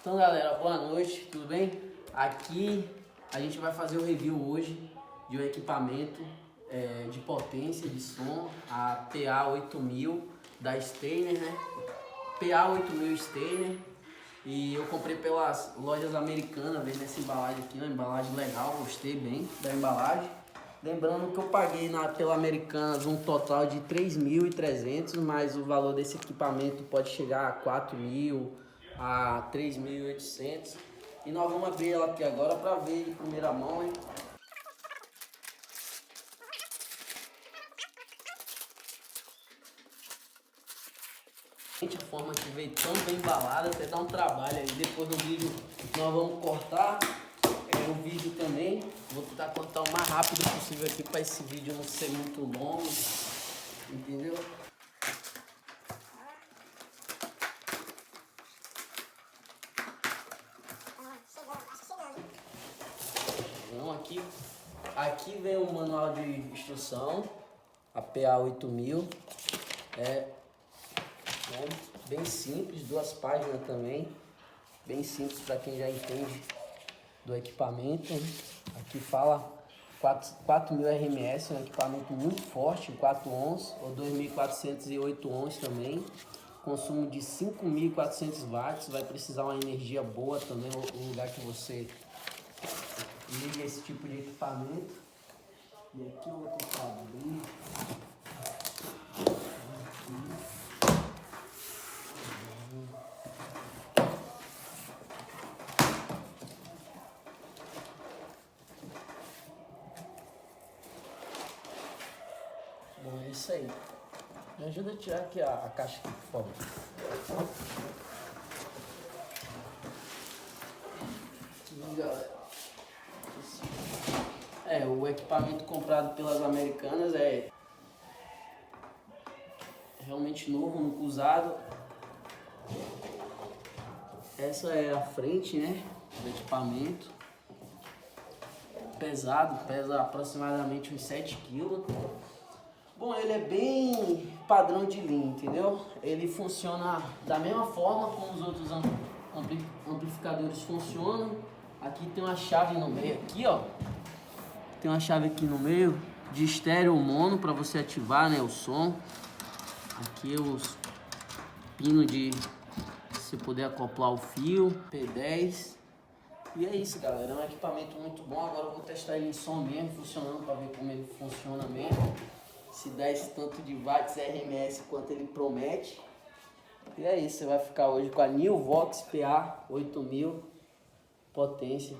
Então galera, boa noite, tudo bem? Aqui a gente vai fazer o review hoje de um equipamento de potência de som, a PA8000 da Steiner, né? PA8000 Steiner. E eu comprei pelas lojas americanas, vendo essa embalagem aqui, uma embalagem legal, gostei bem da embalagem. Lembrando que eu paguei pela Americanas um total de 3.300, mas o valor desse equipamento pode chegar a 4.000, a 3.800. E nós vamos abrir ela aqui agora para ver de primeira mão, hein? A forma que veio tão bem embalada, até dá um trabalho aí. Depois no vídeo nós vamos cortar o vídeo também. Vou tentar cortar o mais rápido possível aqui para esse vídeo não ser muito longo, entendeu? Então aqui vem o manual de instrução, a PA8000, bem simples, 2 páginas também, bem simples para quem já entende do equipamento. Aqui fala 4.000 RMS, um equipamento muito forte, 4 ohms ou 2.408 ohms também, consumo de 5.400 watts, vai precisar uma energia boa também no lugar que você liga esse tipo de equipamento. E aqui eu vou tentar abrir. Bom, é isso aí. Me ajuda a tirar aqui a caixa aqui, por favor. E, galera, o equipamento comprado pelas Americanas é realmente novo, nunca usado. Essa é a frente, né, do equipamento. Pesado, pesa aproximadamente uns 7 kg. Bom, ele é bem padrão de linha, entendeu? Ele funciona da mesma forma como os outros amplificadores funcionam. Aqui tem uma chave no meio, aqui ó. Tem uma chave aqui no meio de estéreo mono para você ativar, né, o som. Aqui os pinos de você poder acoplar o fio, P10. E é isso, galera, é um equipamento muito bom. Agora eu vou testar ele em som mesmo, funcionando, para ver como ele funciona mesmo. Se dá esse tanto de watts RMS quanto ele promete. E é isso, você vai ficar hoje com a Nilvox PA8000 potência.